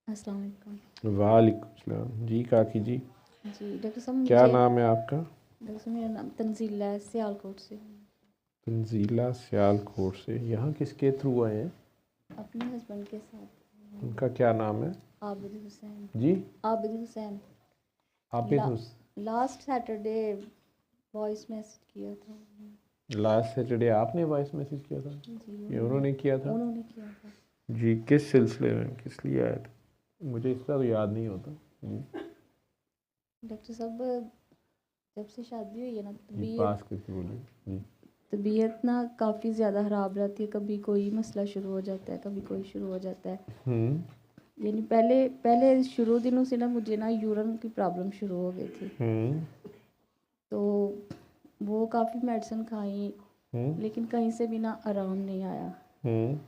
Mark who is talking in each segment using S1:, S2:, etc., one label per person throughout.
S1: अस्सलाम वालेकुम।
S2: वालेकुम सलाम जी काकी जी।
S1: जी डॉक्टर साहब,
S2: क्या
S1: मुझे
S2: नाम है आपका?
S1: डॉक्टर साहब मेरा नाम तंजीला है, सियालकोट से।
S2: तंजीला सियालकोट से। यहाँ किसके थ्रू आए हैं?
S1: अपने हस्बैंड के साथ।
S2: उनका क्या नाम है?
S1: आबिद हुसैन।
S2: जी
S1: आबिद हुसैन।
S2: आबिद
S1: ला,
S2: हुस
S1: लास्ट सैटरडे वॉइस मैसेज किया था।
S2: लास्ट सैटरडे आपने वॉइस मैसेज किया था?
S1: जी
S2: ये उन्होंने किया था?
S1: उन्होंने किया था।
S2: जी किस सिलसिले में, किस लिए आया था? मुझे इसका तो याद नहीं होता जी।
S1: डॉक्टर साहब, जब से शादी हुई है ना,
S2: जी पास करके बोलिए जी।
S1: तबीयत ना काफ़ी ज़्यादा ख़राब रहती है। कभी कोई मसला शुरू हो जाता है, कभी कोई शुरू हो जाता है।
S2: हम्म
S1: यानी पहले पहले शुरू दिनों से ना मुझे ना यूरिन की प्रॉब्लम शुरू हो गई थी।
S2: हम्म
S1: तो वो काफ़ी मेडिसिन खाई,
S2: हम्म
S1: लेकिन कहीं से भी ना आराम नहीं आया।
S2: हम्म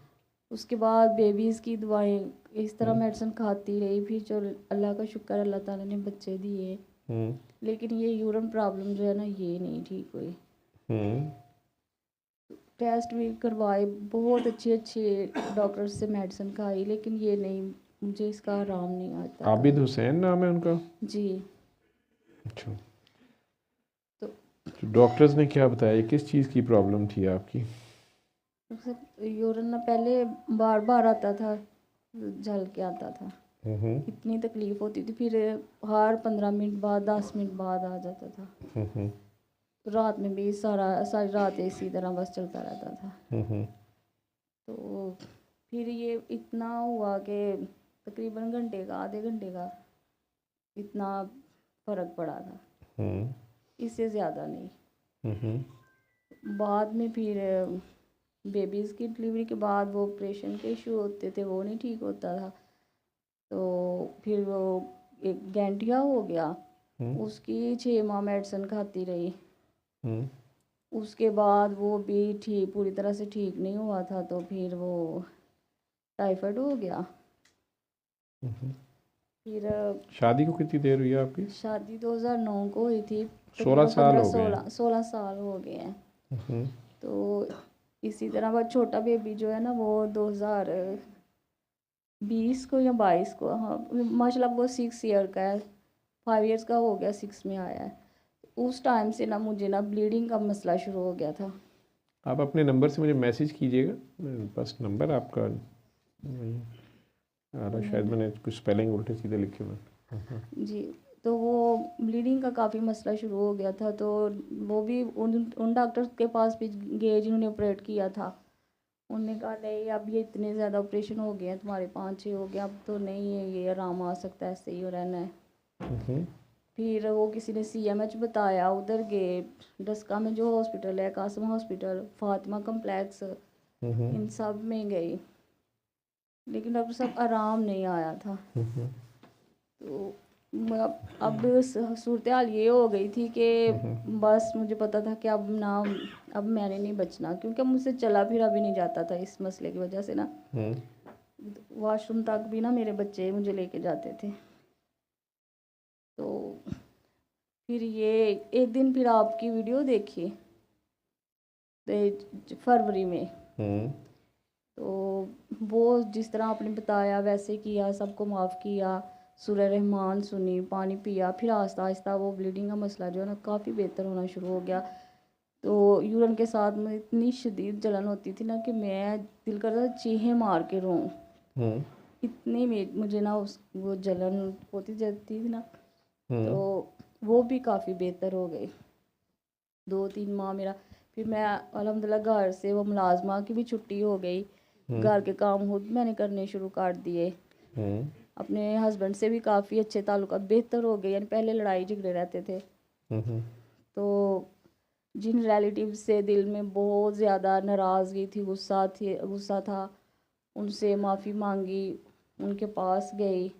S1: उसके बाद बेबीज़ की दवाएं इस तरह
S2: हम्म
S1: मेडिसिन खाती रही। फिर जो अल्लाह का शुक्र, अल्लाह ताला ने बच्चे दिए।
S2: हम्म
S1: लेकिन ये यूरिन प्रॉब्लम जो है ना, ये नहीं ठीक हुई।
S2: हम्म
S1: टेस्ट भी करवाए, बहुत अच्छे अच्छे डॉक्टर से मेडिसिन खाई, लेकिन ये नहीं, मुझे इसका आराम नहीं आता था।
S2: आबिद हुसैन नाम है उनका?
S1: जी।
S2: अच्छा।
S1: तो
S2: तो डॉक्टर्स ने क्या बताया, किस चीज़ की प्रॉब्लम थी आपकी?
S1: यूरिन ना पहले बार बार आता था, जल के आता था।
S2: हम्म
S1: इतनी तकलीफ़ होती थी। फिर हर 15 मिनट बाद, 10 मिनट बाद आ जाता था।
S2: हम्म
S1: तो रात में भी सारी रात इसी तरह बस चलता रहता था।
S2: हम्म
S1: तो फिर ये इतना हुआ कि तकरीबन घंटे का, आधे घंटे का इतना फ़र्क पड़ा था,
S2: हम्म
S1: इससे ज़्यादा नहीं।
S2: हम्म
S1: बाद में फिर बेबीज़ की डिलीवरी के बाद वो ऑपरेशन के इशू होते थे, वो नहीं ठीक होता था। तो फिर वो एक गैंटिया हो गया,
S2: हम्म
S1: उसकी 6 माह मेडिसिन खाती रही।
S2: हम्म
S1: उसके बाद वो भी ठीक, पूरी तरह से ठीक नहीं हुआ था। तो फिर वो टाइफाइड हो गया।
S2: हम्म।
S1: फिर
S2: शादी को कितनी देर हुई है आपकी?
S1: शादी 2009 को हुई थी।
S2: 16
S1: तकरीबन
S2: साल
S1: पंद्रह
S2: हो गए हैं।
S1: सोलह 16 साल हो गए हैं।
S2: हम्म
S1: तो इसी तरह वो छोटा बेबी जो है ना, वो 2020 को या 22 को, हाँ माशाल्लाह वो 6 ईयर का है। 5 ईयर्स का हो गया, 6 में आया है। उस टाइम से ना मुझे ना ब्लीडिंग का मसला शुरू हो गया था।
S2: आप अपने नंबर से मुझे मैसेज कीजिएगा, मेरे पास नंबर आपका नहीं आ रहा, शायद मैंने कुछ स्पेलिंग उल्टे सीधे लिखे हुए हैं।
S1: जी। तो वो ब्लीडिंग का काफ़ी मसला शुरू हो गया था। तो वो भी उन डॉक्टर के पास भी गए जिन्होंने ऑपरेट किया था। उन्होंने कहा नहीं, अब ये इतने ज़्यादा ऑपरेशन हो गए हैं तुम्हारे, 5-6 हो गया, अब तो नहीं है, ये आराम आ सकता है, ऐसे ही हो रहना है।
S2: हम्म
S1: फिर वो किसी ने CMH बताया, उधर गए। डस्का में जो हॉस्पिटल है, कासम हॉस्पिटल, फातिमा कम्प्लेक्स,
S2: हम्म
S1: इन सब में गई, लेकिन डॉक्टर साहब आराम नहीं आया था।
S2: हम्म
S1: तो अब सूरत हाल ये हो गई थी कि बस मुझे पता था कि अब ना, अब मैंने नहीं बचना, क्योंकि मुझसे चला फिरा भी नहीं जाता था इस मसले की वजह से ना।
S2: हम्म
S1: वॉशरूम तक भी ना मेरे बच्चे मुझे लेके जाते थे। तो फिर ये एक दिन फिर आपकी वीडियो देखी, फरवरी में।
S2: हम्म
S1: तो वो जिस तरह आपने बताया वैसे किया, सबको माफ़ किया, सूरह रहमान सुनी, पानी पिया, फिर आहिस्ता आहिस्ता वो ब्लीडिंग का मसला जो है ना काफ़ी बेहतर होना शुरू हो गया। तो यूरिन के साथ में इतनी शदीद जलन होती थी ना कि मैं, दिल करता था चीखें मार के रोऊं।
S2: हम्म
S1: इतनी मुझे ना उस वो जलन होती जाती थी ना। तो
S2: हम्म
S1: वो भी काफ़ी बेहतर हो गई। 2-3 माह मेरा, फिर मैं अल्हम्दुलिल्लाह घर से वो मुलाजमा की भी छुट्टी हो गई।
S2: हम्म
S1: घर के काम खुद मैंने करने शुरू कर दिए।
S2: हम्म
S1: अपने हस्बैंड से भी काफ़ी अच्छे ताल्लुकात बेहतर हो गए, यानी पहले लड़ाई झगड़े रहते थे।
S2: हम्म
S1: तो जिन रिलेटिव से दिल में बहुत ज़्यादा नाराज़गी थी, गुस्सा था, उनसे माफ़ी मांगी, उनके पास गई,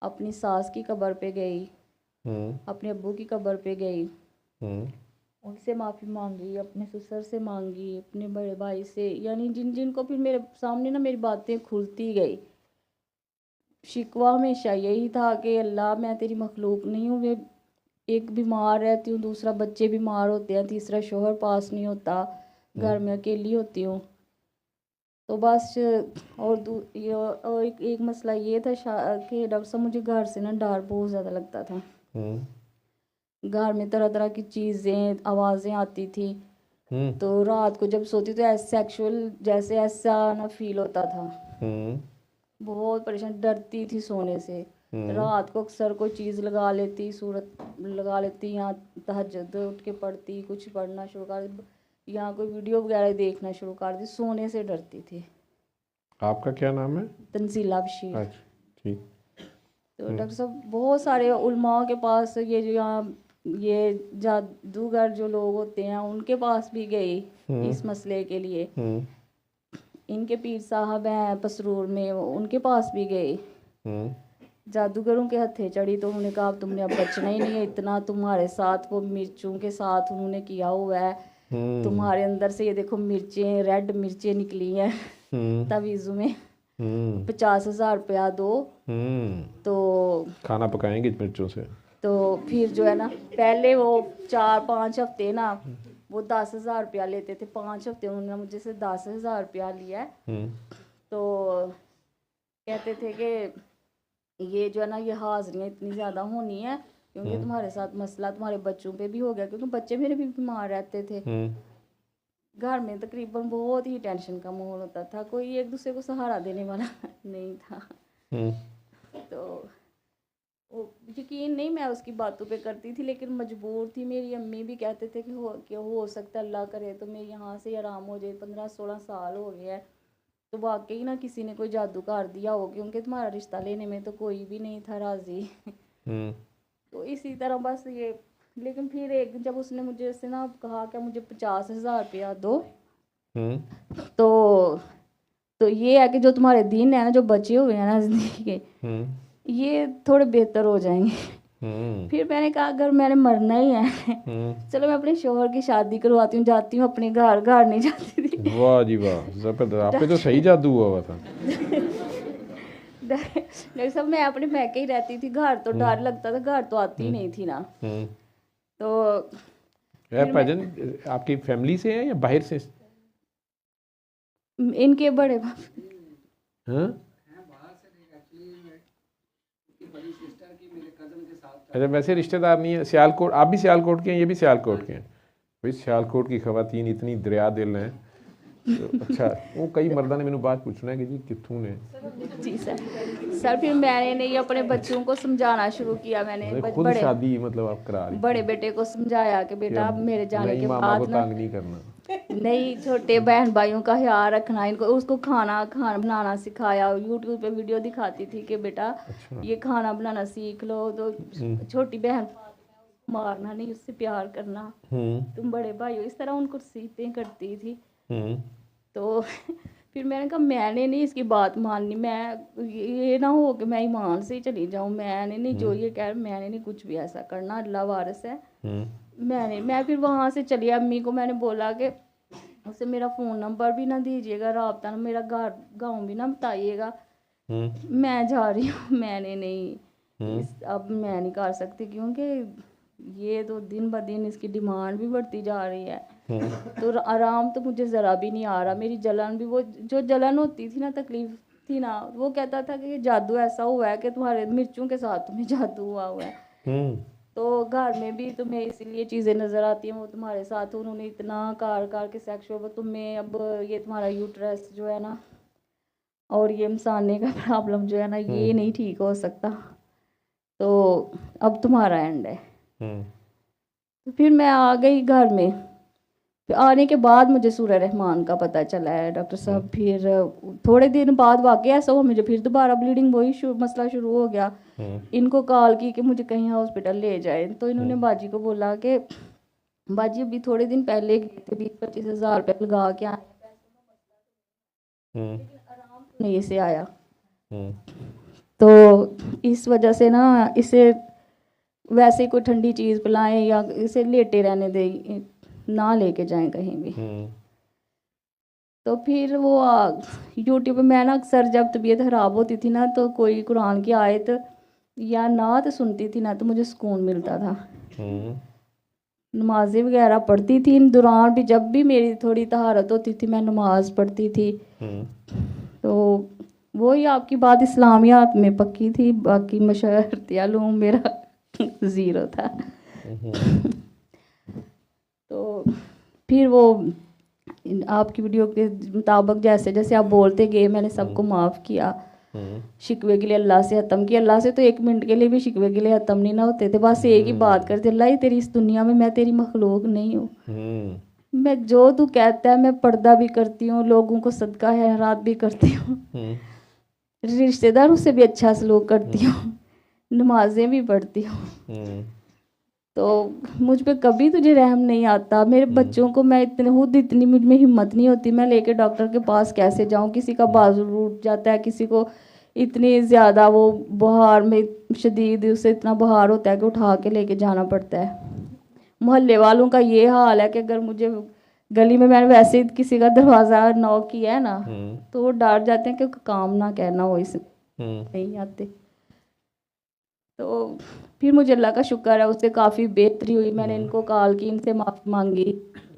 S1: अपनी सास की कब्र पे गई,
S2: हम्म
S1: अपने अब्बू की कब्र पे गई,
S2: हम्म
S1: उनसे माफ़ी मांगी, अपने ससुर से मांगी, अपने बड़े भाई से, यानी जिन जिन को फिर मेरे सामने ना मेरी बातें खुलती गई। शिकवा हमेशा यही था कि अल्लाह, मैं तेरी मखलूक नहीं हूँ। वे एक बीमार रहती हूँ, दूसरा बच्चे बीमार होते हैं, तीसरा शोहर पास नहीं होता, घर में अकेली होती हूँ। तो बस और एक मसला ये था कि डॉक्टर साहब मुझे घर से ना डर बहुत ज़्यादा लगता था। घर में तरह तरह की चीज़ें आवाज़ें आती थी, तो रात को जब सोती तो ऐसे सेक्सुअल जैसे ऐसा ना फील होता था। बहुत परेशान, डरती थी सोने से। रात को अक्सर कोई चीज़ लगा लेती, सूरत लगा लेती, या तहज्जुद उठ के पढ़ती, कुछ पढ़ना शुरू कर, या कोई वीडियो वगैरह देखना शुरू कर दी, सोने से डरती थी।
S2: आपका क्या नाम है?
S1: तंजीला बशीर।
S2: अच्छा, ठीक।
S1: तो डॉक्टर साहब बहुत सारे उलमा के पास, ये जो यहाँ ये जादूगर जो लोग होते हैं उनके पास भी गई इस मसले के लिए। इनके पीर साहब हैं पसरूर में, उनके पास भी गए। जादूगरों के हथे चढ़ी तो उन्होंने कहा अब तुमने अब बचना ही नहीं है, इतना तुम्हारे साथ वो मिर्चों के साथ उन्होंने किया हुआ है, तुम्हारे अंदर से ये देखो मिर्चें, रेड मिर्चें निकली हैं तवीज़ों में, 50,000 रुपया दो तो
S2: खाना पकाएंगे मिर्चों से।
S1: तो फिर जो है ना, पहले वो 4-5 हफ्ते ना वो 10,000 रुपया लेते थे, 5 हफ्ते उन्होंने मुझे से 10,000 रुपया लिया है। तो कहते थे कि ये जो है ना, ये हाजिरियाँ इतनी ज़्यादा होनी है क्योंकि तुम्हारे साथ मसला तुम्हारे बच्चों पे भी हो गया, क्योंकि बच्चे मेरे भी बीमार रहते थे। घर में तकरीबन बहुत ही टेंशन का माहौल होता था, कोई एक दूसरे को सहारा देने वाला नहीं था। तो यकीन नहीं मैं उसकी बातों पे करती थी, लेकिन मजबूर थी। मेरी अम्मी भी कहते थे कि हो सकता है अल्लाह करे तो मेरे यहाँ से आराम हो जाए, 15-16 साल हो गया है, तो वाकई ना किसी ने कोई जादू कर दिया हो, क्योंकि तुम्हारा रिश्ता लेने में तो कोई भी नहीं था राज़ी। तो इसी तरह बस ये, लेकिन फिर एक जब उसने मुझे से ना कहा कि मुझे 50,000 रुपया दो, तो ये है कि जो तुम्हारे दिन है ना, जो बचे हुए हैं ना ज़िंदगी के, ये थोड़े बेहतर हो जाएंगे। फिर मैंने कहा अगर मैंने मरना ही है चलो मैं अपने शोहर की शादी करवाती हूँ, जाती हूँ अपने घर। घर नहीं जाती थी।
S2: वाह जी वाह, जबरदस्त, आप पे तो सही जादू हुआ था।
S1: डॉक्टर साहब मैं अपने मैके ही रहती थी, घर तो डर लगता था, घर तो आती ही नहीं थी ना। तो
S2: भजन आपकी फैमिली से है या बाहर से?
S1: इनके बड़े
S2: हाँ, अच्छा, वैसे रिश्तेदार नहीं है। सियालकोट, आप भी सियालकोट के हैं, ये भी सियालकोट के हैं। भाई सियालकोट की खवातीन इतनी दरिया दिल हैं। तो अच्छा, वो कई मर्दा ने मैंने बात पूछना है कि जी कितों ने।
S1: जी सर फिर मैंने ये अपने बच्चों को समझाना शुरू किया। मैंने
S2: खुद शादी मतलब आप करा रही,
S1: बड़े बेटे को समझाया कि बेटा अब मेरे जाने के
S2: मामा को
S1: बाद ना
S2: तंग नहीं करना,
S1: नहीं, छोटे बहन भाइयों का ख्याल रखना, इनको उसको खाना बनाना सिखाया। यूट्यूब पे वीडियो दिखाती थी कि बेटा ये खाना बनाना सीख लो। तो छोटी बहन मारना नहीं, उससे प्यार करना, तुम बड़े भाई हो, इस तरह उनको सीखते करती थी। तो फिर मैंने कहा मैंने नहीं इसकी बात माननी, मैं ये ना हो कि मैं ईमान से ही चली जाऊँ, मैंने नहीं जो ये कह, मैंने नहीं कुछ भी ऐसा करना, अल्लाह वारिस है। मैं फिर वहाँ से चली। अम्मी को मैंने बोला कि उसे मेरा फ़ोन नंबर भी ना दीजिएगा, राब्ता ना, मेरा गाँव भी ना बताइएगा, मैं जा रही हूँ। मैंने नहीं अब मैं नहीं कर सकती, क्योंकि ये तो दिन ब दिन इसकी डिमांड भी बढ़ती जा रही है। तो आराम तो मुझे ज़रा भी नहीं आ रहा। मेरी जलन भी, वो जो जलन होती थी ना, तकलीफ़ थी ना, वो कहता था कि जादू ऐसा हुआ है कि तुम्हारे मिर्चों के साथ तुम्हें जादू हुआ है। तो घर में भी तुम्हें इसीलिए चीज़ें नज़र आती हैं, वो तुम्हारे साथ उन्होंने इतना कार के सेक्सुअल, तुम्हें अब ये तुम्हारा यूट्रस जो है ना, और ये मसाने का प्रॉब्लम जो है ना, ये नहीं ठीक हो सकता, तो अब तुम्हारा एंड है। तो फिर मैं आ गई घर में। फिर आने के बाद मुझे सूरह रहमान का पता चला है डॉक्टर साहब। फिर थोड़े दिन बाद वाकई ऐसा हुआ, मुझे फिर दोबारा ब्लीडिंग, वही मसला शुरू हो गया। इनको कॉल की कि मुझे कहीं हॉस्पिटल ले जाए। तो इन्होंने बाजी को बोला कि बाजी अभी थोड़े दिन पहले गए थे, 20-25 हज़ार रुपये लगा के आए, आराम नहीं से आया। तो इस वजह से ना इसे वैसे कोई ठंडी चीज़ पिलाएं या इसे लेटे रहने दें, ना लेके जाएं कहीं भी। तो फिर वो यूट्यूब पे मैं ना अक्सर जब तबीयत ख़राब होती थी ना, तो कोई कुरान की आयत या नात सुनती थी ना, तो मुझे सुकून मिलता था। नमाज़ें वगैरह पढ़ती थी। इन दौरान भी जब भी मेरी थोड़ी तहारत होती थी मैं नमाज पढ़ती थी। तो वही आपकी बात इस्लामियात में पक्की थी, बाकी मशरती उलूम मेरा ज़ीरो था। तो फिर वो आपकी वीडियो के मुताबिक जैसे जैसे आप बोलते गए मैंने सबको माफ़ किया, शिकवे के लिए अल्लाह से ख़त्म किया। अल्लाह से तो एक मिनट के लिए भी शिकवे के लिए ख़त्म नहीं ना होते थे, बस एक ही बात करते, अल्लाह ही तेरी इस दुनिया में, मैं तेरी मखलूक नहीं हूँ। मैं जो तू कहता है मैं पर्दा भी करती हूँ, लोगों को सदका खैरात भी करती हूँ, रिश्तेदारों से भी अच्छा सलूक करती हूँ, नमाजें भी पढ़ती हूँ। तो मुझ पे कभी तुझे रहम नहीं आता। मेरे बच्चों को मैं इतनी मुझ में हिम्मत नहीं होती, मैं लेके डॉक्टर के पास कैसे जाऊं। किसी का बाजू टूट जाता है, किसी को इतनी ज़्यादा वो बुखार में शदीद, उसे इतना बुखार होता है कि उठा के लेके जाना पड़ता है। मोहल्ले वालों का ये हाल है कि अगर मुझे गली में मैंने वैसे ही किसी का दरवाज़ा नॉक किया है ना तो वो डर जाते हैं कि काम ना कहना हो, इस नहीं आते। तो फिर मुझे अल्लाह का शुक्र है उससे काफ़ी बेहतरी हुई। मैंने इनको कॉल की, इनसे माफ़ी मांगी।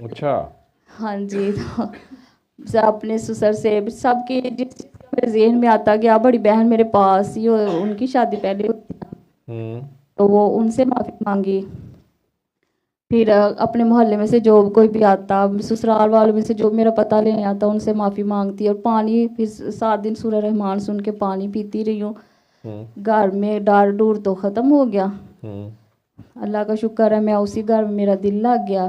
S2: अच्छा।
S1: हाँ जी। तो अपने ससुर से सबके जिस मेरे जहन में आता गया, बड़ी बहन मेरे पास ही उनकी शादी पहले होती तो वो उनसे माफ़ी मांगी। फिर अपने मोहल्ले में से जो कोई भी आता, ससुराल वालों में से जो मेरा पता लेने आता उनसे माफ़ी मांगती। और पानी फिर 7 दिन सूरह रहमान सुन के पानी पीती रही हूँ। घर में डर डूर तो ख़त्म हो गया। अल्लाह का शुक्र है मैं उसी घर में मेरा दिल लग गया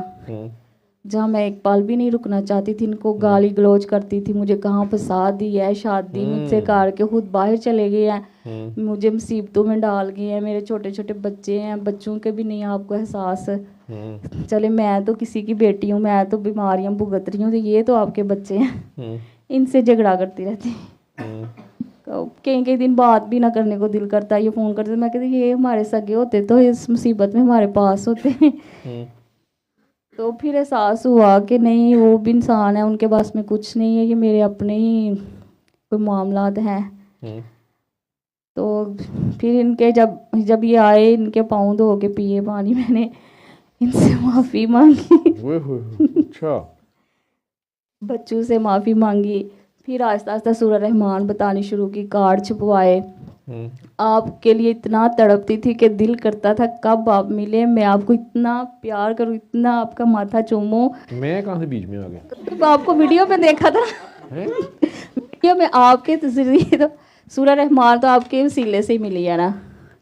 S1: जहाँ मैं एक पल भी नहीं रुकना चाहती थी। इनको गाली गलौज करती थी, मुझे कहाँ फंसा दी है, शादी मुझसे करके खुद बाहर चले गए हैं, मुझे मुसीबतों में डाल गए हैं। मेरे छोटे छोटे बच्चे हैं, बच्चों के भी नहीं आपको एहसास। चले मैं तो किसी की बेटी हूँ, मैं तो बीमारियाँ भुगत रही हूँ, तो ये तो आपके बच्चे हैं। इनसे झगड़ा करती रहती। कई दिन बात भी ना करने को दिल करता, ये फ़ोन करते, मैं कहती ये हमारे सगे होते तो इस मुसीबत में हमारे पास होते। तो फिर एहसास हुआ कि नहीं, वो भी इंसान है, उनके पास में कुछ नहीं है, ये मेरे अपने ही कोई मामलात हैं। तो फिर इनके जब ये आए, इनके पाँव धो के पिए पानी, मैंने इनसे माफ़ी मांगी।
S2: अच्छा।
S1: बच्चों से माफ़ी मांगी। फिर आहिस्ता आहिस्ता सूरह रहमान बतानी शुरू की, कार्ड छपवाए। आपके लिए इतना तड़पती थी कि दिल करता था कब आप मिले, मैं आपको इतना प्यार करूं, इतना आपका माथा चूमूं।
S2: मैं कहाँ से बीच में आ गया?
S1: तो आपको वीडियो में देखा था। वीडियो में आपके जरिए तो सूरह रहमान तो आपके वसीले से ही मिली है ना।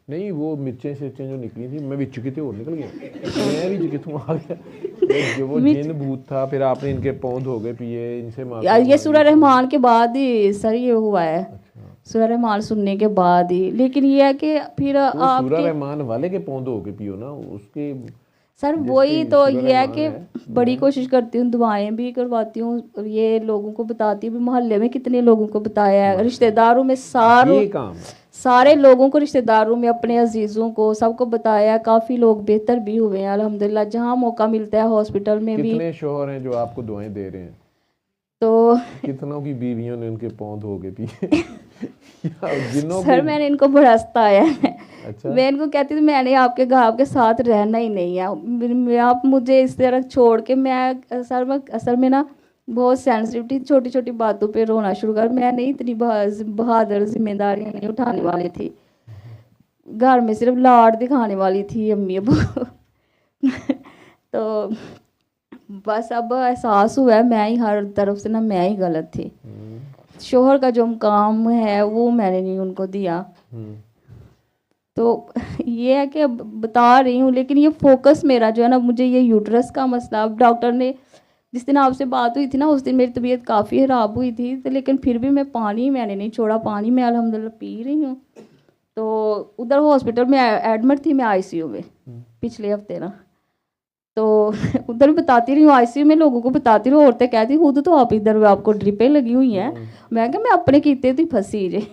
S2: नहीं, वो मिर्चें सिर्चें जो निकली थी मैं भी चुकी थी और निकल गया, मैं भी चुकी थी आ गया। जो वो जिन भूत था, फिर आपने इनके पाँव धो गए पिए, इनसे
S1: ये सूरह रहमान के बाद ही सर ये हुआ है। सूरह रहमान सुनने के बाद ही। लेकिन ये है कि फिर आप
S2: सूरह रहमान वाले के पाँव धो के पियो ना, उसके
S1: सर वही तो ये है कि बड़ी कोशिश करती हूँ, दुआएं भी करवाती हूँ, ये लोगों को बताती हूँ। मोहल्ले में कितने लोगों को बताया है, रिश्तेदारों में सारे लोगों को, रिश्तेदारों में अपने अजीज़ों को सबको बताया। काफ़ी लोग बेहतर भी हुए हैं अल्हम्दुलिल्लाह, जहाँ मौका मिलता है हॉस्पिटल में भी।
S2: कितने शोहर हैं जो आपको दुआएं दे रहे हैं?
S1: तो
S2: कितनों की बीवियों ने उनके पाँव धो के पिए?
S1: सर मैंने इनको बड़ा सताया है।
S2: अच्छा।
S1: मैं इनको कहती थी मैंने आपके साथ रहना ही नहीं है, आप मुझे इस तरह छोड़ के। मैं असल में ना बहुत सेंसिटिव, छोटी छोटी बातों पे रोना शुरू कर। मैं नहीं इतनी बहादुर जिम्मेदारियाँ नहीं उठाने वाली थी, घर में सिर्फ लाड दिखाने वाली थी अम्मी अबू। तो बस अब एहसास हुआ है मैं ही हर तरफ से ना मैं ही गलत थी। शोहर का जो काम है वो मैंने नहीं उनको दिया। तो ये है कि अब बता रही हूँ, लेकिन ये फोकस मेरा जो है ना, मुझे ये यूट्रस का मसला, अब डॉक्टर ने जिस दिन आपसे बात हुई थी ना, उस दिन मेरी तबीयत काफ़ी ख़राब हुई थी, तो लेकिन फिर भी मैंने नहीं छोड़ा, पानी मैं अल्हम्दुलिल्लाह पी रही हूँ। तो उधर हॉस्पिटल में एडमिट थी मैं आईसीयू में पिछले हफ्ते ना, तो उधर भी बताती रही हूँ, आईसीयू में लोगों को बताती रही हूँ। औरतें कहती खुद तो आप इधर आपको ड्रिपें लगी हुई हैं। मैं क्या मैं अपने कीते तो फंसी जे।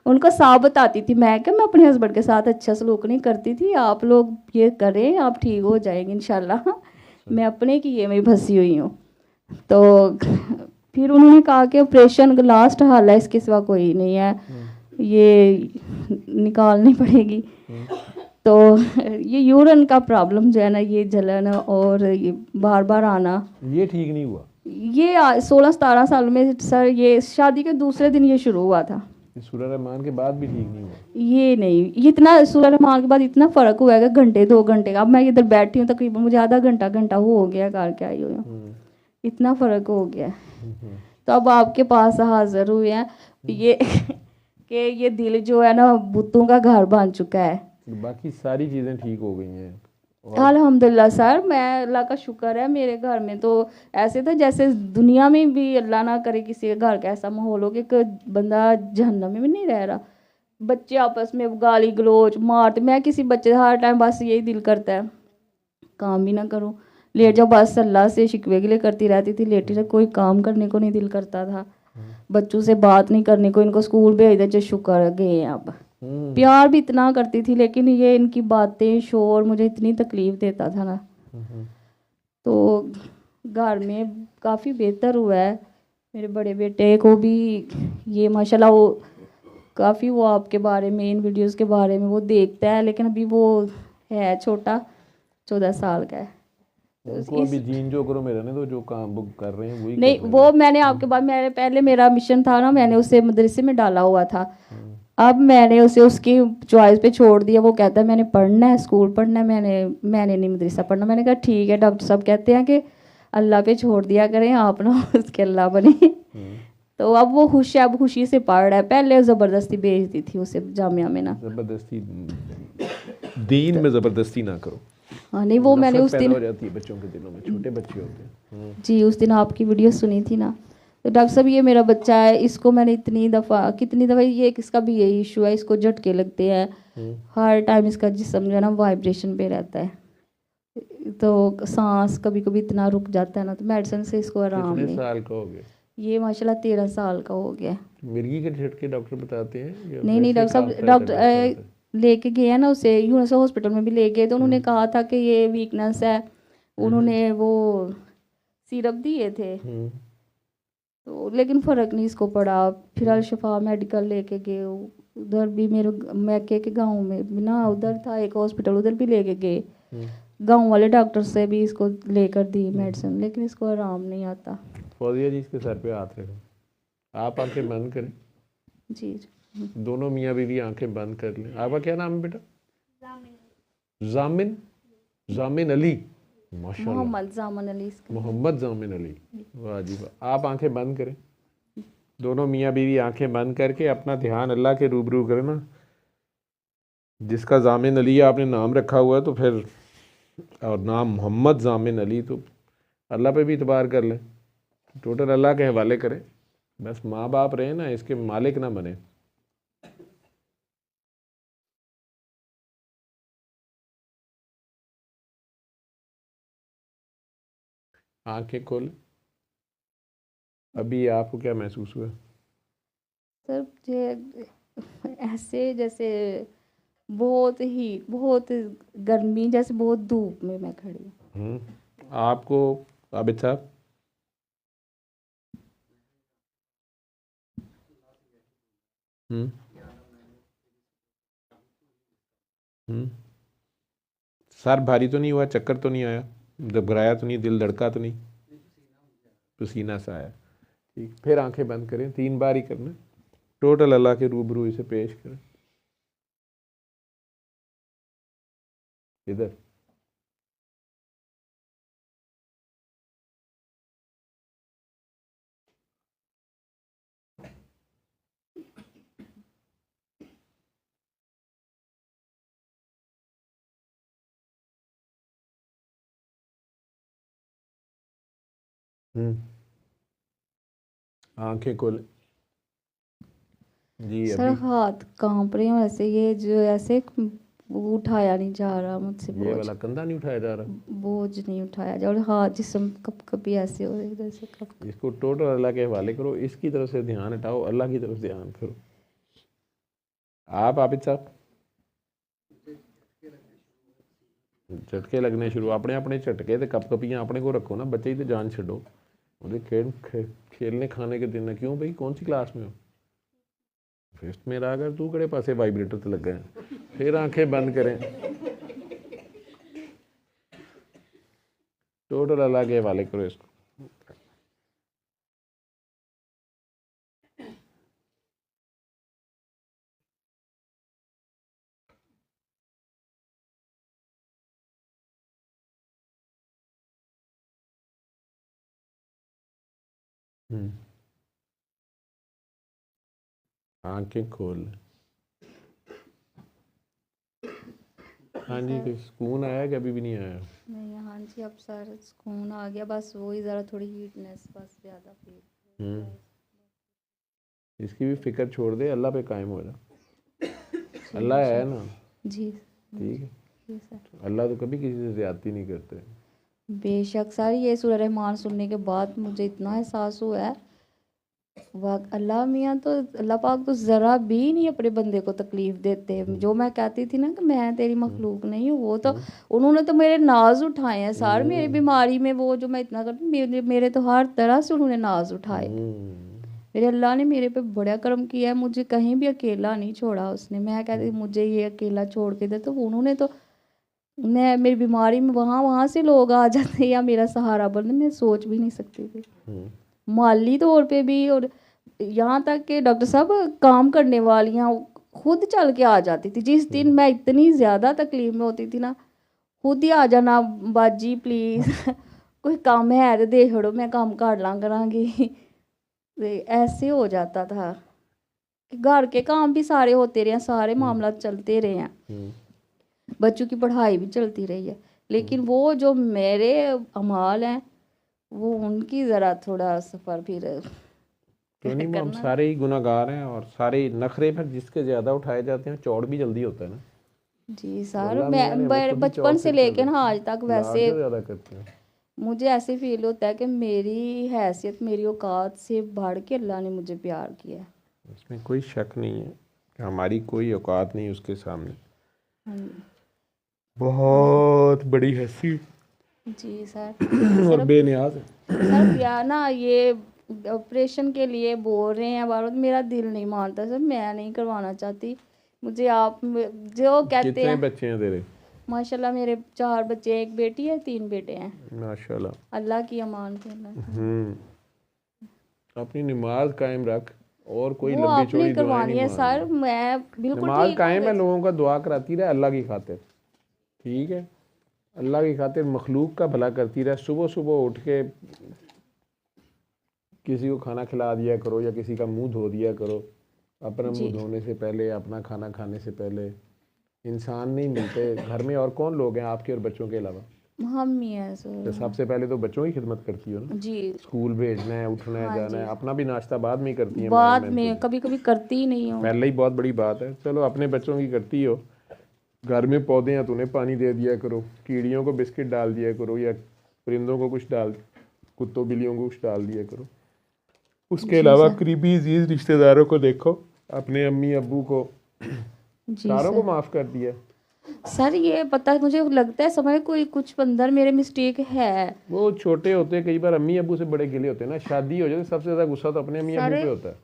S1: उनको साफ बताती थी मैं क्या मैं अपने हस्बैंड के साथ अच्छा सलूक नहीं करती थी, आप लोग ये करें आप ठीक हो जाएंगे इंशाल्लाह। मैं अपने किए में फंसी हुई हूँ। तो फिर उन्होंने कहा कि ऑपरेशन लास्ट हाल है, इसके सिवा कोई नहीं है, ये निकालनी पड़ेगी। तो ये यूरिन का प्रॉब्लम जो है ना, ये जलन और ये बार बार आना,
S2: ये ठीक नहीं हुआ?
S1: ये 16-17 साल में सर, ये शादी के दूसरे दिन ये शुरू हुआ था।
S2: सूरह रहमान के बाद भी ठीक नहीं हुआ?
S1: ये नहीं, ये इतना सूरह रहमान के बाद इतना फ़र्क हुआ है कि घंटे 2 घंटे का। अब मैं इधर बैठी हूँ तकरीबन, मुझे आधा घंटा हो गया करके आई हुई हूँ, इतना फ़र्क हो गया है। तो अब आपके पास हाजिर हुए हैं ये कि ये दिल जो है ना बुतों का घर बन चुका है।
S2: बाकी सारी चीज़ें ठीक हो गई हैं?
S1: अल्हम्दुलिल्लाह सर, मैं अल्लाह का शुक्र है, मेरे घर में तो ऐसे था जैसे दुनिया में भी अल्लाह ना करे किसी के घर का ऐसा माहौल हो कि बंदा जहन्नम में नहीं रह रहा। बच्चे आपस में गाली गलोच मारते, मैं किसी बच्चे हर टाइम बस यही दिल करता है काम भी ना करूं, लेट जाओ, बस अल्लाह से शिकवे गिले करती रहती थी, लेटी रह, कोई काम करने को नहीं दिल करता था, बच्चों से बात नहीं करने को, इनको स्कूल भेज दे, जो शुक्र गए अब। प्यार भी इतना करती थी, लेकिन ये इनकी बातें शोर मुझे इतनी तकलीफ देता था ना। तो घर में काफ़ी बेहतर हुआ है। मेरे बड़े बेटे को भी ये माशाल्लाह वो काफ़ी, वो आपके बारे में, इन वीडियोस के बारे में वो देखता है, लेकिन अभी वो है छोटा, 14 साल का है।
S2: उनको अभी जीन जो करो मेरा, नहीं तो जो काम बुक कर रहे हैं वही
S1: नहीं,
S2: कर रहे
S1: वो मैंने आपके बाद, मेरे पहले मेरा मिशन था ना, मैंने उसे मदरसे में डाला हुआ था। अब मैंने उसे उसकी चॉइस पे छोड़ दिया। वो कहता है मैंने पढ़ना है, स्कूल पढ़ना है, मैंने नहीं मदरसा पढ़ना। मैंने कहा ठीक है, डॉक्टर साहब कहते हैं कि अल्लाह पे छोड़ दिया करें आप ना, उसके अल्लाह बने। तो अब वो खुश है, अब खुशी से पढ़ रहा है। पहले ज़बरदस्ती भेज दी थी उसे जामिया में ना।
S2: ज़बरदस्ती दीन में ज़बरदस्ती ना करो।
S1: हाँ नहीं, वो मैंने उस दिन
S2: हो जाती है बच्चों के दिलों में, छोटे बच्चे होते हैं।
S1: जी, उस दिन आपकी वीडियो सुनी थी ना, तो डॉक्टर साहब ये मेरा बच्चा है, इसको मैंने कितनी दफ़ा ये इसका भी यही इशू है, इसको झटके लगते हैं हर टाइम, इसका जिस्म जो है ना वाइब्रेशन पे रहता है, तो सांस कभी कभी इतना रुक जाता है ना, तो मेडिसिन से इसको आराम
S2: कितने
S1: नहीं।
S2: साल का हो गया
S1: ये माशाल्लाह 13 साल का हो गया।
S2: मिर्गी के झटके डॉक्टर बताते हैं या
S1: नहीं डॉक्टर साहब, डॉक्टर लेके गए हैं ना उसे, यूनिस हॉस्पिटल में भी ले गए, तो उन्होंने कहा था कि ये वीकनेस है। उन्होंने वो सिरप दिए थे, तो लेकिन फ़र्क नहीं इसको पड़ा। फिर अल-शफा मेडिकल लेके गए, उधर भी मेरे मैके के गांव में भी ना, उधर था एक हॉस्पिटल, उधर भी लेके गए, गांव वाले डॉक्टर से भी इसको लेकर दी मेडिसिन, लेकिन इसको आराम नहीं आता।
S2: फौजिया जी इसके सर पे हाथ रखें, आप आंखें बंद करें।
S1: जी
S2: दोनों मियाँ बीवी आंखें बंद कर लें। आपका क्या नाम है बेटा? जामिन। जामिन अली, माशाल्लाह,
S1: मोहम्मद जामिन अली इसका।
S2: मोहम्मद जामिन अली, वाह जी वाह। आप आंखें बंद करें, दोनों मियाँ बीवी आंखें बंद करके अपना ध्यान अल्लाह के रूबरू करें ना। जिसका जामिन अली आपने नाम रखा हुआ है, तो फिर और नाम मोहम्मद जामिन अली, तो अल्लाह पे भी इतबार कर लें, टोटल अल्लाह के हवाले करें। बस माँ बाप रहे ना, इसके मालिक ना बने। आंखें खोल। अभी आपको क्या महसूस हुआ?
S1: सर ये ऐसे जैसे बहुत गर्मी, जैसे बहुत धूप में मैं खड़ी हूँ।
S2: आपको आबिद साहब? सर भारी तो नहीं हुआ, चक्कर तो नहीं आया, घबराया तो नहीं, दिल धड़का तो नहीं, पसीना सा आया? ठीक, फिर आंखें बंद करें, 3 बार ही करना, टोटल अल्लाह के रूबरू इसे पेश करें। इधर आंखें खोलें जी।
S1: सर
S2: अभी
S1: हाथ कांप रहे हैं वैसे, ये जो ऐसे वो उठाया नहीं जा रहा मुझसे,
S2: ये वाला कंधा नहीं उठाया जा रहा,
S1: बोझ नहीं उठाया जा, और हाथ जिस्म कब कभी ऐसे हो रहे जैसे कब।
S2: इसको टोटल अल्लाह के हवाले करो, इसकी तरफ से ध्यान हटाओ, अल्लाह की तरफ ध्यान करो। आप आबिद साहब? झटके लगने शुरू, अपने अपने झटके तो कपकपियाँ अपने को रखो ना, बच्चे ही तो जान छो। मुझे खेलने खाने के दिन है, क्यों भाई कौन सी क्लास में हो? फिफ्थ में रहा, अगर तू कड़े पासे वाइब्रेटर तो लगा है। फिर आंखें बंद करें। टोटल अल्लाह के हवाले करो इसको। आंखें खोल। हाँ जी, कोई सुकून आया कि अभी भी नहीं आया?
S1: नहीं, हाँ जी, अब सारा सुकून आ गया, बस वही ज़रा थोड़ी हीटनेस बस ज़्यादा फील।
S2: इसकी भी फिक्र छोड़ दे, अल्लाह पे कायम हो जा। अल्लाह है ना।
S1: जी
S2: ठीक है,
S1: जी सर।
S2: अल्लाह तो कभी किसी से ज्यादती नहीं करते।
S1: बेशक सर, ये सूरह रहमान सुनने के बाद मुझे इतना एहसास हुआ है, वाह अल्लाह मियाँ तो, अल्लाह पाक तो ज़रा भी नहीं अपने बंदे को तकलीफ़ देते। जो मैं कहती थी ना कि मैं तेरी मखलूक नहीं हूँ, वो तो उन्होंने तो मेरे नाज उठाए हैं सर। मेरी बीमारी में वो जो मैं इतना करती, मेरे तो हर तरह से उन्होंने नाज उठाए। मेरे अल्लाह ने मेरे पे बड़ा करम किया है, मुझे कहीं भी अकेला नहीं छोड़ा उसने। मैं कहती मुझे ये अकेला छोड़ के दे, तो उन्होंने तो, मैं मेरी बीमारी में वहाँ से लोग आ जाते या मेरा सहारा बनते, मैं सोच भी नहीं सकती थी माली तौर पे भी। और यहाँ तक कि डॉक्टर साहब काम करने वालियाँ खुद चल के आ जाती थी। जिस दिन मैं इतनी ज़्यादा तकलीफ में होती थी ना, खुद ही आ जाना, बाजी प्लीज़ कोई काम है तो दे छोड़ो, मैं काम कर ला करांगी। ऐसे हो जाता था कि घर के काम भी सारे होते रहे, सारे मामला चलते रहे हैं, बच्चों की पढ़ाई भी चलती रही है, लेकिन वो जो मेरे अमाल हैं वो उनकी ज़रा थोड़ा सफ़र फिर
S2: क्यों नहीं, हम सारे ही गुनाहगार हैं, और सारे नखरे फिर जिसके ज़्यादा उठाए जाते हैं चौड़ भी जल्दी होता है ना।
S1: जी सर, मैं बचपन से लेकर ना आज तक वैसे
S2: ज़्यादा करते हैं।
S1: मुझे ऐसे फील होता है कि मेरी हैसियत, मेरी औकात से बढ़ के अल्लाह ने मुझे प्यार किया है।
S2: इसमें कोई शक नहीं है कि हमारी कोई औकात नहीं उसके सामने। बहुत बड़ी हंसी
S1: जी सर।
S2: और बेनियाज है
S1: सर क्या ना, ये ऑपरेशन के लिए बोल रहे हैं बार, मेरा दिल नहीं मानता सर, मैं नहीं करवाना चाहती। मुझे आप जो कहते
S2: कितने
S1: हैं।
S2: बच्चे हैं तेरे?
S1: माशाल्लाह मेरे 4 बच्चे हैं, एक बेटी है, 3 बेटे हैं।
S2: माशाल्लाह,
S1: अल्लाह की अमान थे।
S2: अपनी नमाज कायम रख, और कोई
S1: वो
S2: लंबी
S1: आपने
S2: चौड़ी दुआएं
S1: करवानी
S2: नहीं
S1: है
S2: मांगनी।
S1: सर, मैं बिल्कुल
S2: नमाज
S1: ठीक
S2: कायम है,
S1: हूँ।
S2: लोगों का दुआ कराती रहे अल्लाह की खातिर, ठीक है? अल्लाह की खातिर मखलूक का भला करती रहे। सुबह सुबह उठ के किसी को खाना खिला दिया करो, या किसी का मुंह धो दिया करो, अपना मुंह धोने से पहले, अपना खाना खाने से पहले। इंसान नहीं मिलते घर में, और कौन लोग हैं आपके और बच्चों के अलावा?
S1: हम ही हैं
S2: तो
S1: सर।
S2: सबसे पहले तो बच्चों की खिदमत करती हो ना।
S1: जी
S2: स्कूल भेजना है, उठना है,
S1: हाँ
S2: जाना
S1: जी,
S2: है, अपना भी नाश्ता बाद में ही करती है माएँ।
S1: बाद
S2: मैं तो
S1: में कभी कभी करती ही नहीं हूँ।
S2: पहले ही बहुत बड़ी बात है। चलो अपने बच्चों की करती हो, घर में पौधे हैं तो उन्हें पानी दे दिया करो, कीड़ियों को बिस्किट डाल दिया करो, या परिंदों को कुछ डाल, कुत्तों बिल्लियों को कुछ डाल दिया करो। उसके अलावा करीबी अजीज रिश्तेदारों को देखो, अपने अम्मी अब्बू को, सारों को माफ़ कर दिया।
S1: सर ये पता है, मुझे लगता है समझ कोई कुछ अंदर मेरे मिस्टेक है।
S2: वो छोटे होते कई बार अम्मी अब्बू से बड़े गिले होते हैं ना। शादी हो जाए सबसे ज़्यादा गुस्सा तो अपने अम्मी अब्बू पे होता है।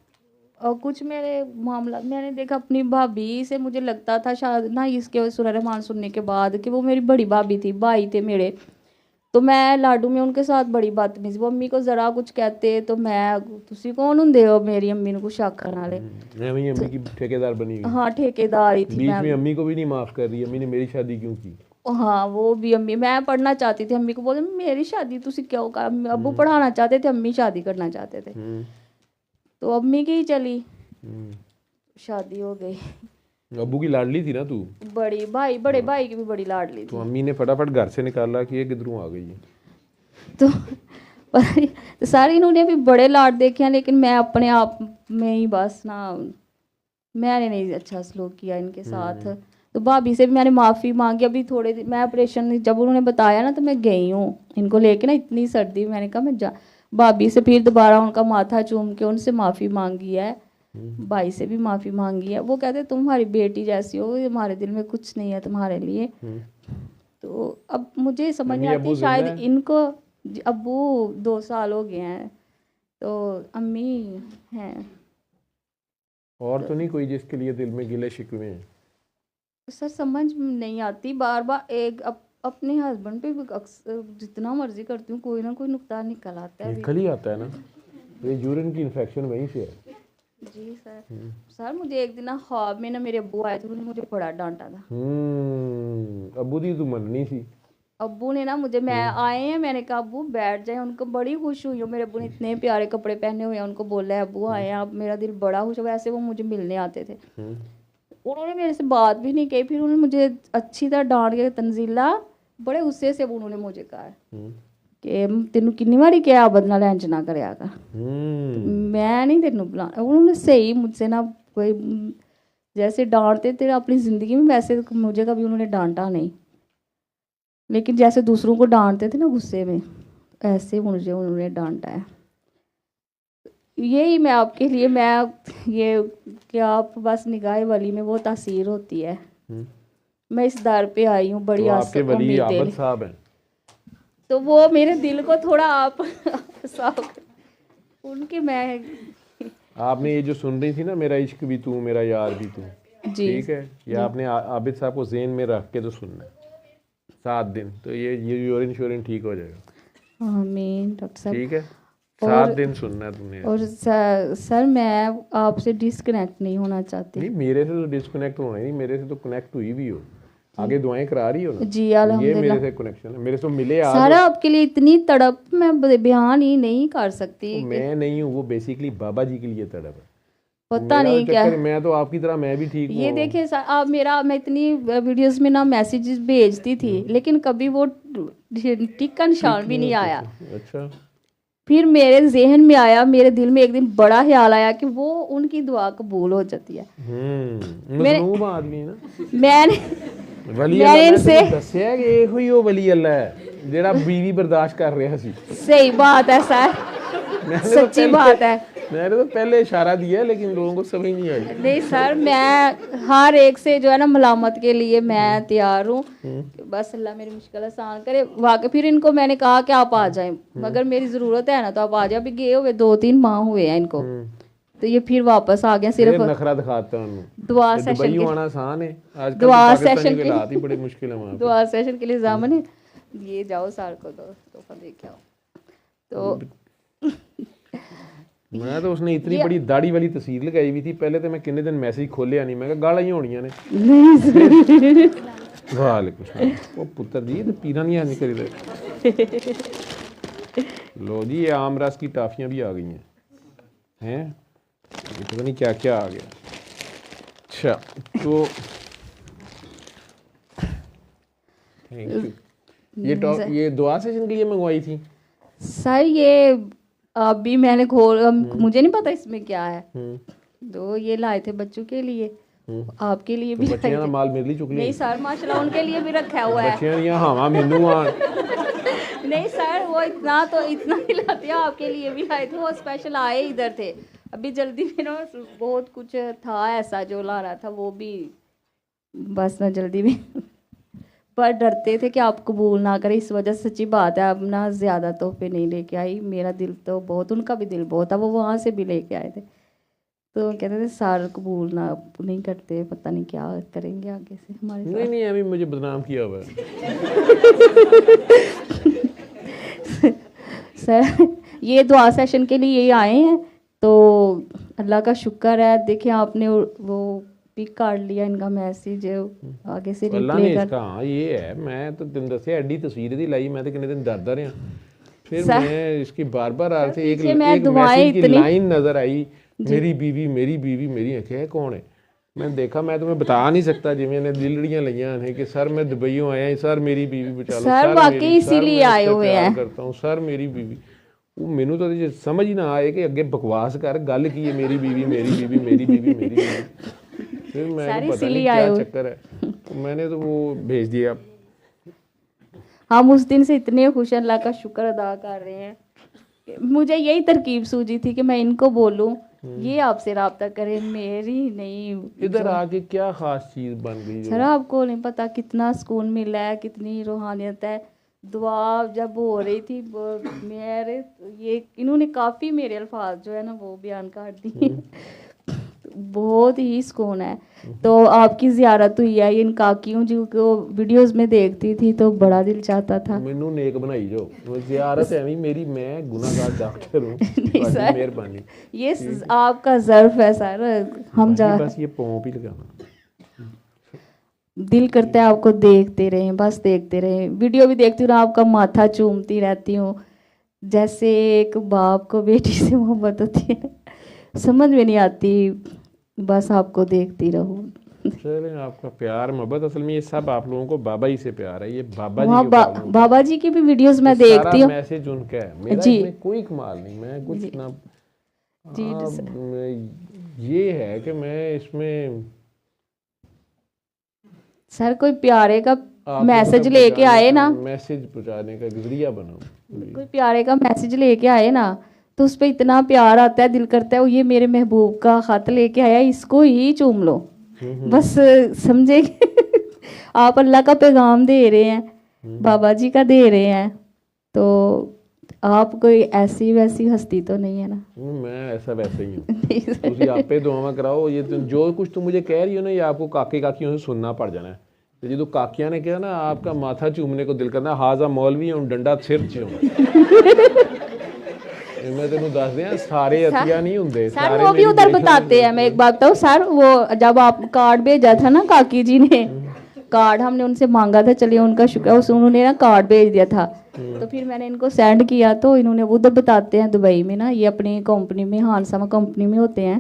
S1: और कुछ मेरे मामला मैंने देखा अपनी भाभी से, मुझे लगता था शायद ना इसके सूरह रहमान सुनने के बाद कि वो मेरी बड़ी भाभी थी, भाई थे मेरे, तो मैं लाडू में उनके साथ बड़ी बदतमीजी। वो अम्मी को ज़रा कुछ कहते तो मैं, तुसी कौन होंदे हो मेरी अम्मी ने कुछ आखन वाले।
S2: मैं वही अम्मी की ठेकेदार बनी हुई।
S1: हाँ ठेकेदार ही थी
S2: बीच
S1: मैं।
S2: में अम्मी को भी नहीं माफ़ कर रही, अम्मी ने मेरी शादी क्यों की।
S1: हाँ वो भी अम्मी, मैं पढ़ना चाहती थी, अम्मी को बोले मेरी शादी तुसी क्यों कर, अब्बू पढ़ाना चाहते थे, अम्मी शादी करना चाहते थे, तो अम्मी की ही चली, शादी हो गई।
S2: अब्बू की लाडली थी ना तू?
S1: बड़ी भाई, बड़े भाई की भी बड़ी लाडली थी।
S2: तो अम्मी ने फटाफट घर से निकाला कि ये किधरों आ गई है।
S1: तो तो सारे इन्होंने भी बड़े लाड देखे हैं, लेकिन मैं अपने आप में ही बस ना, मैंने नहीं अच्छा सलूक किया इनके साथ। तो भाभी से भी मैंने माफ़ी मांगी। अभी थोड़े दिन मैं ऑपरेशन जब उन्होंने बताया ना, तो मैं गई हूँ इनको लेके ना, इतनी सर्दी, मैंने कहा मैं जा, भाभी से फिर दोबारा उनका माथा चूम के उनसे माफ़ी मांगी है, भाई से भी माफ़ी मांगी है। वो कहते तुम्हारी बेटी जैसी हो, हमारे दिल में कुछ नहीं है तुम्हारे लिए। तो अब मुझे समझ नहीं आती, शायद इनको अब्बू 2 साल हो गए हैं, तो अम्मी हैं।
S2: और तो नहीं कोई जिसके लिए दिल में गिले शिकवे हैं?
S1: सर समझ नहीं आती, बार बार एक अपने हस्बैंड पे भी अक्सर जितना मर्जी करती हूँ कोई ना कोई नुक्ता निकल आता है।
S2: निकल ही आता है ना, ये यूरिन की इन्फेक्शन वहीं से है।
S1: जी सर। सर मुझे एक दिन ना ख्वाब में ना मेरे अब्बू आए थे, उन्होंने मुझे बड़ा डांटा था।
S2: अबू दी तू मननी सी।
S1: अब्बू ने ना मुझे, मैं आए हैं, मैंने कहा अब्बू बैठ जाए, उनको बड़ी खुश हुई हूँ, मेरे अब्बू ने इतने प्यारे कपड़े पहने हुए हैं, उनको बोला है अब्बू आए हैं, अब मेरा दिल बड़ा खुश हो गया। ऐसे वो मुझे मिलने आते थे, उन्होंने मेरे से बात भी नहीं कही, फिर उन्होंने मुझे अच्छी तरह डांट के तंजीला बड़े गुस्से से उन्होंने मुझे कहा कि तेनू कितनी बारी क्या बदला लैंच ना करया कर, मैं नहीं तेनू बुला। उन्होंने सही मुझसे ना कोई जैसे डांटते थे अपनी ज़िंदगी में, वैसे मुझे कभी उन्होंने डांटा नहीं, लेकिन जैसे दूसरों को डांटते थे ना गुस्से में, ऐसे मुझे उन्होंने डांटा है। यही मैं आपके लिए, मैं ये कि आप बस निगाह वली में वो तासीर होती है, मैं इस दर पे आई हूँ बड़ी
S2: तो आपके वली आबद
S1: उम्मीदें,
S2: साहब हैं,
S1: तो वो मेरे दिल को थोड़ा आप साफ उनके मैं
S2: आपने ये जो सुन रही थी ना, मेरा इश्क भी तू मेरा यार भी तू,
S1: जी
S2: ठीक है, ये आपने आबिद साहब को ज़हन में रख के तो सुनना है 7 दिन, तो ये यूरिन श्योरिन ठीक हो जाएगा।
S1: आमीन डॉक्टर साहब।
S2: ठीक है, 7 दिन सुनना है तुमने।
S1: और सर मैं आपसे डिस्कनेक्ट नहीं होना चाहती।
S2: नहीं, मेरे से तो डिस्कनेक्ट होना ही नहीं, मेरे से तो कनेक्ट हुई भी हो, आगे दुआएं करा रही हो ना।
S1: जी
S2: ये
S1: अल्हम्दुलिल्लाह।
S2: मेरे से कनेक्शन है, मेरे से मिले आज।
S1: सर आपके लिए इतनी तड़प मैं बयान ही नहीं कर सकती।
S2: तो मैं नहीं हूँ, वो बेसिकली बाबा जी के लिए तड़प है।
S1: पता
S2: मेरा
S1: नहीं क्या
S2: चक्कर, मैं तो आपकी तरह मैं भी ठीक
S1: ये
S2: हूँ।
S1: देखिए सर, आप मेरा, मैं इतनी वीडियोस में ना मैसेजेस भेजती थी, लेकिन कभी वो टिक का निशान भी नहीं आया।
S2: अच्छा,
S1: फिर मेरे जहन में आया, मेरे दिल में एक दिन बड़ा ख्याल आया कि वो उनकी दुआ कबूल हो जाती है।
S2: मजलूम आदमी है ना,
S1: मैंने
S2: वली
S1: मैंने
S2: अल्लाह, मैं
S1: इनसे
S2: तेनू दस्सिया कि ਇਹੋ ਹੀ ਉਹ वली अल्लाह है ਜਿਹੜਾ बीवी बर्दाश्त कर रहा सी।
S1: सही बात है सर, सच्ची बात है।
S2: मैंने तो पहले इशारा दिया, लेकिन लोगों को समझ नहीं आई।
S1: नहीं सर, मैं हर एक से जो है ना मलामत के लिए मैं तैयार हूँ, बस अल्लाह मेरी मुश्किल आसान करे। वाकई फिर इनको मैंने कहा कि आप आ जाएं, मगर मेरी ज़रूरत है ना तो आप आ जाओ। अभी गए हुए 2-3 माह हुए हैं इनको, तो ये फिर वापस आ गया। सिर्फ
S2: नखरा दिखाता हूँ,
S1: दुआ सेशन
S2: दुबई
S1: के
S2: आना आसान है आजकल,
S1: दुआ
S2: तो
S1: सेशन
S2: पाकिस्तानी के
S1: के
S2: हालात ही बड़े मुश्किल है वहाँ पे।
S1: दुआ सेशन के लिए जामन है, ये जाओ सार को दो तोहफा देके आओ। तो
S2: मैं तो उसने इतनी बड़ी दाढ़ी वाली तस्वीर लगाई हुई थी, पहले तो मैं कितने दिन मैसेज खोलिया नहीं, मैं गाला ही होनिया ने। वालेकुम सलाम। वो पुत्र जी तो पीना नहीं आनी करी। लो जी, ये आम रस की टाफियाँ भी आ गई हैं, ये पता नहीं क्या क्या आ गया। अच्छा, तो थैंक यू। ये दुआ सेशन के लिए मंगवाई थी
S1: सर, ये अभी मैंने मुझे नहीं पता इसमें क्या है, तो ये लाए थे बच्चों के लिए, आपके लिए भी
S2: बच्चियां
S1: लाए थे।
S2: माल मेरे लिए चुकनी
S1: नहीं सर, माशाल्लाह उनके लिए भी रखा हुआ है।
S2: बच्चियां दियां हावा मिन्नू आन।
S1: नहीं सर, वो इतना ही लाते हैं, आपके लिए भी लाए थे, वो स्पेशल आए इधर थे। अभी जल्दी में ना बहुत कुछ था ऐसा जो लाना था, वो भी बस ना जल्दी में पर डरते थे कि आप कबूल ना करें, इस वजह से। सच्ची बात है, अब ना ज़्यादा तोहफे नहीं लेके आई, मेरा दिल तो बहुत, उनका भी दिल बहुत था, वो वहाँ से भी लेके आए थे, तो कहते थे सार कबूल ना नहीं करते, पता नहीं क्या करेंगे आगे से हमारे साथ।
S2: नहीं अभी मुझे बदनाम किया हुआ है।
S1: सर ये दुआ सेशन के लिए आए हैं, तो अल्लाह का शुक्र है। देखिए आपने वो पिक काट लिया इनका मैसेज, आगे से
S2: अल्लाह ने
S1: रिप्लाई कर।
S2: इसका, हाँ ये है, मैं तो तेन दसिया एडी तस्वीर दी लाई, मैं तो कितने दिन डरदा रहा, फिर मैं इसकी बार बार आ रही एक मैसेज की लाइन नजर आई, मेरी बीवी मेरी बीवी मेरी, क्या कौन है। मैं देखा, मैं तुम्हें बता नहीं सकता, जिवें ने दिलड़ियां लइयां ने कि सर मैं दुबईयों आया, सर मेरी बीवी बचा लो,
S1: सर वाकई इसीलिए आए हुए हैं,
S2: करता हूँ सर मेरी बीवी। वो मैनू तो समझ ही ना आए कि अगे बकवास कर गल की है, मेरी बीवी मेरी बीवी मेरी बीवी मेरी बीवी। फिर मैं पता नहीं क्या चक्कर है, तो मैंने तो वो भेज दिया।
S1: हम उस दिन से इतने खुश, अल्लाह का शुक्र अदा कर रहे हैं। मुझे यही तरकीब सूझी थी कि मैं इनको बोलूं ये आपसे रब्ता करें, मेरी नहीं।
S2: इधर आके क्या खास चीज बन गई
S1: सर आपको नहीं पता कितना सुकून मिला है, कितनी रूहानियत है। दुआ जब हो रही थी मेरे, ये इन्होंने काफ़ी मेरे अल्फाज जो है ना वो बयान कर दिए। बहुत ही सुकून है। तो आपकी ज़ियारत हुई है इन काकियों जी को वीडियोस में देखती थी तो बड़ा दिल चाहता था।
S2: मैनू नेक बनाई जो ज़ियारत है नहीं मेरी, मैं गुनाहगार डॉक्टर हूँ,
S1: नहीं
S2: ਤੁਹਾਡੀ
S1: सर,
S2: मेहरबानी।
S1: ये आपका ज़र्फ है सर। हम जा
S2: बस ये पोंप ही लगाना।
S1: दिल करता है आपको देखते रहें, बस देखते रहें। वीडियो भी देखती हूँ ना, आपका माथा चूमती रहती हूँ, जैसे एक बाप को बेटी से मोहब्बत होती है, समझ में नहीं आती, बस आपको देखती रहूँ।
S2: चलें, आपका प्यार मोहब्बत असल में ये सब आप लोगों को बाबा ही से प्यार है, ये बाबा जी
S1: वहाँ
S2: के प्रॉब्लम
S1: बाबा जी की भी वीडियोस मैं
S2: सारा
S1: देखती हूँ।
S2: मैसेज उनका है, मेरा
S1: जी
S2: इसमें कोई कमाल नहीं, मैं
S1: जी
S2: कुछ ना।
S1: जी
S2: ये है कि मैं इसमें
S1: सर कोई प्यारे का
S2: आप
S1: मैसेज लेके आए ना,
S2: मैसेज पहुंचाने का जरिया बनाओ।
S1: कोई प्यारे का मैसेज लेके आए ना, तो उस पर इतना प्यार आता है, दिल करता है वो ये मेरे महबूब का खत लेके आया, इसको ही चूम लो। बस समझे आप अल्लाह का पैगाम दे रहे हैं, बाबा जी का दे रहे हैं, तो आप कोई ऐसी वैसी हस्ती तो नहीं है ना।
S2: मैं ऐसा वैसे ही हूँ। तुसी आपे दुआवां कराओ, ये जो कुछ तुम मुझे कह रही हो ना, ये आपको काके काकियों से सुनना पड़ जाना है। तो जो काकिया ने कहा ना आपका माथा चूमने को दिल करना, हाजा मौलवी हूँ डंडा सिर च मैं तेन दस दिया, सारे अतिया नहीं होंगे।
S1: सर वो भी उधर बताते हैं, मैं एक बात बताऊँ सर, वो जब आप कार्ड भेजा था ना काकी जी ने, कार्ड हमने उनसे मांगा था, चलिए उनका शुक्र है, उन्होंने ना कार्ड भेज दिया था, तो फिर मैंने इनको सेंड किया, तो इन्होंने उधर बताते हैं दुबई में ना, ये अपनी कंपनी में हानसामा कंपनी में होते हैं,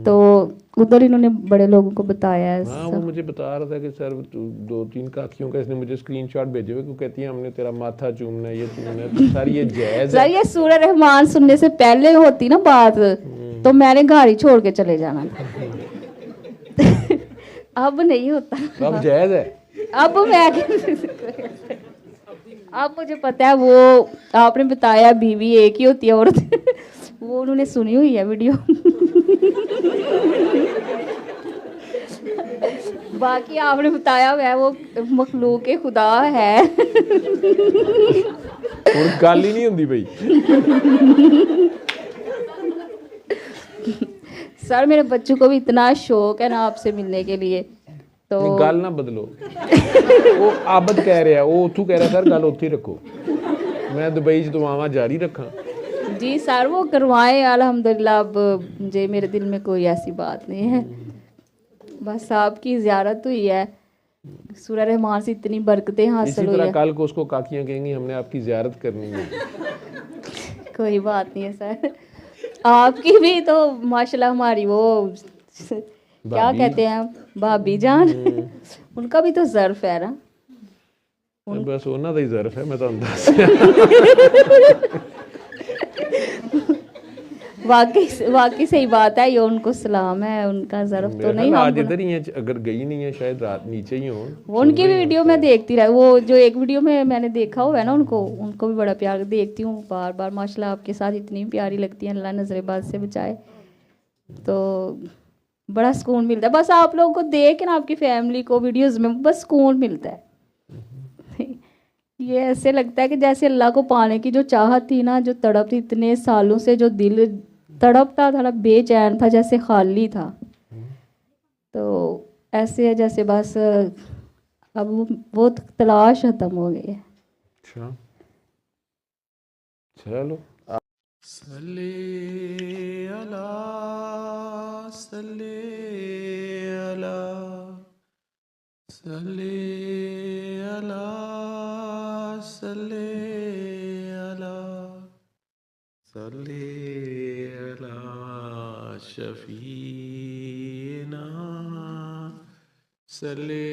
S1: तो उधर इन्होंने बड़े लोगों को बताया है।
S2: हाँ वो मुझे बता रहा था कि सर 2-3 काकियों का इसने मुझे स्क्रीनशॉट भेजे हुए, क्यों कहती है हमने तेरा माथा चूमना है, ये चूमना है। तो सर ये जायज़ है।
S1: सर ये सूरह रहमान सुनने से पहले होती ना बात, तो मैंने घर ही छोड़ के चले जाना अब नहीं होता,
S2: अब जायज़ है।
S1: अब मैं अब मुझे पता है, वो आपने बताया बीवी एक ही होती है औरत वो उन्होंने सुनी हुई है वीडियो बाकी आपने बताया हुआ है वो मखलूक खुदा है
S2: और गल ही नहीं होंदी भाई।
S1: सर मेरे बच्चों को भी इतना शौक है ना आपसे मिलने के लिए, तो
S2: गल ना बदलो। वो आबद कह रहा, वो उथू कह रहा सर गल उत्थे ही रखो, मैं दुबई च दुआवां जारी रखा।
S1: जी सर वो करवाएं अल्हम्दुलिल्लाह। अब जे मेरे दिल में कोई ऐसी बात नहीं है, बस आपकी ज़ियारत हुई है, सूरह रहमान से इतनी बरकतें हासिल
S2: इसी
S1: हुई
S2: तरह
S1: है।
S2: कल को उसको काकियां कहेंगी हमने आपकी ज़ियारत करनी है।
S1: कोई बात नहीं है सर, आपकी भी तो माशाल्लाह हमारी वो क्या कहते हैं भाभी जान उनका भी तो ज़र्फ है ना।
S2: बस उन्होंने का ही ज़र्फ है, मैं तो दस
S1: वाकई सही बात है, ये उनको सलाम है, उनका ज़र्फ तो नहीं।
S2: आज इधर ही है, अगर गई नहीं है शायद रात नीचे ही हो।
S1: वो उनकी भी वीडियो मैं देखती रहा, वो जो एक वीडियो में मैंने देखा हुआ है ना, उनको भी बड़ा प्यार देखती हूँ बार बार। माशाल्लाह आपके साथ इतनी प्यारी लगती है, अल्लाह नजरेबाज से बचाए, तो बड़ा सुकून मिलता है बस आप लोगों को देख के ना, आपकी फैमिली को वीडियोस में बस सुकून मिलता है ये ऐसे लगता है कि जैसे अल्लाह को पाने की जो चाहत थी ना, जो तड़प थी इतने सालों से, जो दिल तड़पता था, बेचैन था, जैसे खाली था, तो ऐसे है जैसे बस अब वो तलाश खत्म हो गई है।
S2: अच्छा चलो। सल्ले अला सल्ले अला सल्ले अला सल्ले अला सल्ले अला शफीना सल्ले